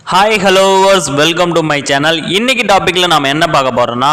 Hi hello welcome to my channel. இன்னைக்கு டாப்பிக்கில் நாம் என்ன பார்க்க போகிறோம்னா,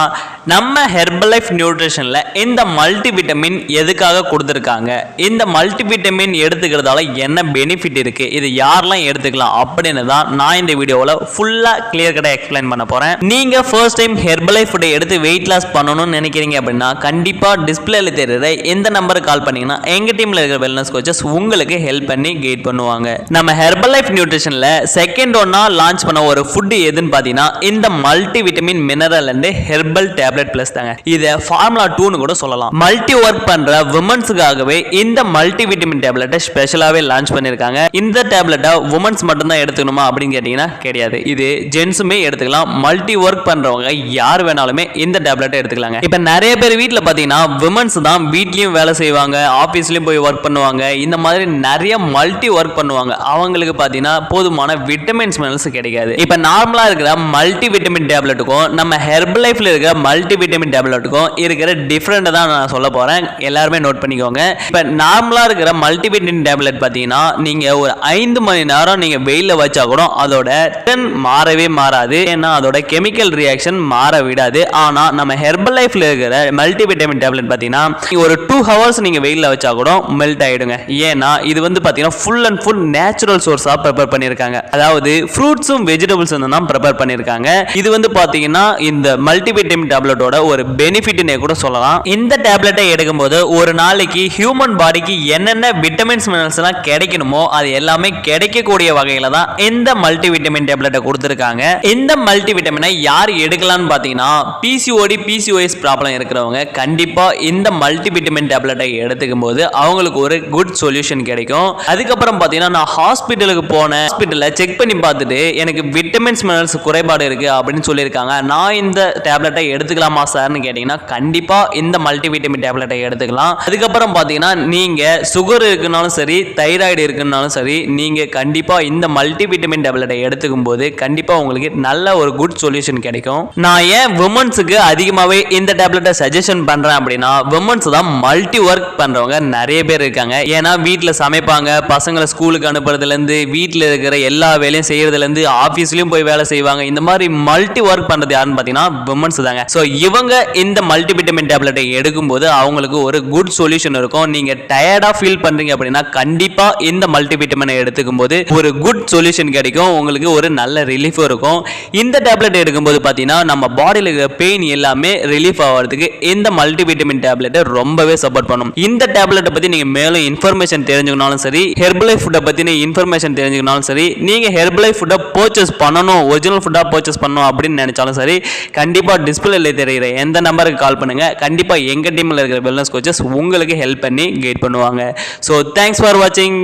நம்ம ஹெர்பலைஃப் நியூட்ரிஷனில் இந்த மல்டிவிட்டமின் எதுக்காக கொடுத்துருக்காங்க, இந்த மல்டிவிட்டமின் எடுத்துக்கிறதால என்ன பெனிஃபிட் இருக்குது, இது யாரெல்லாம் எடுத்துக்கலாம் அப்படின்னு தான் நான் இந்த வீடியோவில் ஃபுல்லாக கிளியர் கட்டாக எக்ஸ்பிளைன் பண்ண போகிறேன். நீங்கள் ஃபர்ஸ்ட் டைம் ஹெர்பலைஃப் ஃபுட்டை எடுத்து வெயிட் லாஸ் பண்ணணும்னு நினைக்கிறீங்க அப்படின்னா கண்டிப்பாக டிஸ்பிளேல தெரியுற இந்த நம்பருக்கு கால் பண்ணிங்கன்னா எங்கள் டீமில் இருக்கிற வெல்னஸ் கோச்சஸ் உங்களுக்கு ஹெல்ப் பண்ணி கைட் பண்ணுவாங்க. நம்ம ஹெர்பலைஃப் நியூட்ரிஷனில் செகண்ட் ஒன்னா லான்ச் பண்ண ஒரு ஃபுட் எதுன்னு பார்த்தீங்கன்னா இந்த multi vitamin mineral and herbal tablet plus தாங்க. இதை ஃபார்முலா 2 கூட சொல்லலாம். மல்டி ஒர்க் பண்ற விமன்ஸுக்காகவே இந்த மல்டி விட்டமின் டேப்லெட்டை ஸ்பெஷலாகவே லான்ச் பண்ணியிருக்காங்க. இந்த டேப்லெட்டை உமன்ஸ் மட்டும்தான் எடுத்துக்கணுமா அப்படின்னு கேட்டீங்கன்னா கிடையாது. இது ஜென்ஸுமே எடுத்துக்கலாம். மல்டி ஒர்க் பண்றவங்க யார் வேணாலுமே இந்த டேப்லெட்டை எடுத்துக்கலாங்க. இப்போ நிறைய பேர் வீட்டில் பார்த்தீங்கன்னா விமன்ஸ் தான் வீட்லயும் வேலை செய்வாங்க, ஆஃபீஸ்லயும் போய் ஒர்க் பண்ணுவாங்க, இந்த மாதிரி நிறைய மல்டி ஒர்க் பண்ணுவாங்க. அவங்களுக்கு பார்த்தீங்கன்னா போதுமான விட்டமின்ஸ் மினரல்ஸ் கிடைக்காது. இப்ப நார்மலா இருக்கிற மல்டி விட்டமின் டேப்லெட்டுக்கும் நம்ம ஹெர்பலைஃப்ல இருக்கிற மல்டி விட்டமின் டேப்லெட்டுக்கும் இருக்கிற டிஃபரெண்ட் தான் நான் சொல்ல போறேன். எல்லாருமே நோட் பண்ணிக்கோங்க. இப்ப நார்மலா இருக்கிற மல்டி விட்டமின் டேப்லெட் பாத்தீங்கன்னா நீங்க ஒரு 5 மணி நேரம் நீங்க வெயில வச்சா கூட அதோட மாறவே மாறாது. ஏன்னா அதோட கெமிக்கல் ரியாக்ஷன் மாற விடாது. ஆனா நம்ம ஹெர்பலைஃப்ல இருக்கிற மல்டி விட்டமின் டேப்லெட் பாத்தீங்கன்னா ஒரு 2 ஹவர்ஸ் நீங்க வெயில வச்சா கூட மெல்ட் ஆயிடுங்க. ஏன்னா இது வந்து பாத்தீங்கன்னா ஃபுல் அண்ட் ஃபுல் நேச்சுரல் சோர்ஸா ப்ரிப்பேர் பண்ணிருக்காங்க. அதாவது ஃப்ரூட்ஸும் வெஜிடபிள்ஸ் தான் ப்ரிப்பேர் பண்ணிருக்காங்க. இது வந்து பாத்தீங்கன்னா இந்த மல்டிவிட்டமின் டேப்லெட்டோட ஒரு பெனிஃபிட்னே கூட சொல்லலாம். இந்த டேப்லெட்டை எடுக்கும்போது ஒரு நாளைக்கு ஹியூமன் பாடிக்கு என்னென்ன விட்டமின்ஸ் மினரல்ஸ் எல்லாம் கிடைக்கணுமோ அது எல்லாமே கிடைக்கக்கூடிய வகையில தான் இந்த மல்டிவிட்டமின் டேப்லெட்டை கொடுத்திருக்காங்க. இந்த மல்டிவிட்டமினை யார் எடுக்கலாம்னு பாத்தீங்கன்னா பிசிஓடி பிசிஓஎஸ் ப்ராப்ளம் இருக்கிறவங்க கண்டிப்பா இந்த மல்டிவிட்டமின் டேப்லெட்டை எடுத்துக்கும் போது அவங்களுக்கு ஒரு குட் சொல்யூஷன் கிடைக்கும். அதுக்கப்புறம் பாத்தீங்கன்னா நான் ஹாஸ்பிட்டலுக்கு போனேன், ஹாஸ்பிட்டல்ல செக் பண்ணி பார்த்துட்டு எனக்கு விட்டமின்ஸ் மினரல்ஸ் குறைபாடு இருக்கு அப்படின்னு சொல்லியிருக்காங்க. நான் இந்த டேப்லெட்டை எடுத்துக்கலாமா சார்னு கேட்டீங்கன்னா கண்டிப்பா இந்த மல்டிவிட்டமின் டேப்லெட்டை எடுத்துக்கலாம். அதுக்கப்புறம் பாத்தீங்கன்னா நீங்க சுகர் இருக்குனாலும் சரி, தைராய்டு இருக்குனாலும் சரி, நீங்க கண்டிப்பா இந்த மல்டிவிட்டமின் டேப்லெட்டை எடுத்துக்கும் போது கண்டிப்பா உங்களுக்கு நல்ல ஒரு குட் சொல்யூஷன் கிடைக்கும். நான் ஏன் விமன்ஸுக்கு அதிகமாவே இந்த டேப்லெட்டை சஜஷன் பண்றேன் அப்படின்னா விமன்ஸ் தான் மல்டி ஒர்க் பண்றவங்க நிறைய பேர் இருக்காங்க. ஏன்னா வீட்டில் சமைப்பாங்க, பசங்களை ஸ்கூலுக்கு அனுப்புறதுல இருந்து வீட்டில் இருக்கிற எல்லா வேலையும் செய்யறதுல இருந்து ஆபீஸ்லயும் போய் வேலை செய்வாங்க. இந்த மாதிரி மல்டி ஒர்க் பண்றது யாருன்னு பாத்தீங்கன்னா விமன்ஸ் தாங்க. சோ இவங்க இந்த மல்டி விட்டமின் டேப்லெட்டை எடுக்கும்போது அவங்களுக்கு ஒரு குட் சொல்யூஷன் இருக்கும். நீங்க டயர்டா ஃபீல் பண்றீங்க அப்படின்னா கண்டிப்பா இந்த மல்டி விட்டமினை எடுத்துக்கும் போது ஒரு குட் சொல்யூஷன் கிடைக்கும். உங்களுக்கு ஒரு நல்ல ரிலீஃப் இருக்கும். இந்த டேப்லெட் எடுக்கும்போது பாத்தீங்கன்னா நம்ம பாடியில் இருக்கிற பெயின் எல்லாமே ரிலீஃப் ஆகிறதுக்கு இந்த மல்டி விட்டமின் டேப்லெட் ரொம்பவே சப்போர்ட் பண்ணும். இந்த டேப்லெட்டை பத்தி நீங்க மேலும் இன்ஃபர்மேஷன் தெரிஞ்சுக்கனாலும் சரி, ஹெர்பலைஃப் ஃபுட்டை பத்தின இன்ஃபர்மேஷன் தெரிஞ்சுக்கனாலும் சரி, நீங்க ஹெர்பலைஃப் ஃபுட்டை பர்ச்சேஸ் பண்ணணும், ஒரிஜினல் ஃபுட்டா பர்ச்சேஸ் பண்ணணும் அப்படின்னு நினைச்சாலும் சரி, கண்டிப்பா டிஸ்பிளேல தெரியுற எந்த நம்பருக்கு கால் பண்ணுங்க. கண்டிப்பா எங்க டீம்ல இருக்கிற வெல்னஸ் கோச்சஸ் உங்களுக்கு ஹெல்ப் பண்ணி கைட் பண்ணுவாங்க. ஸோ தேங்க்ஸ் ஃபார் வாட்சிங்.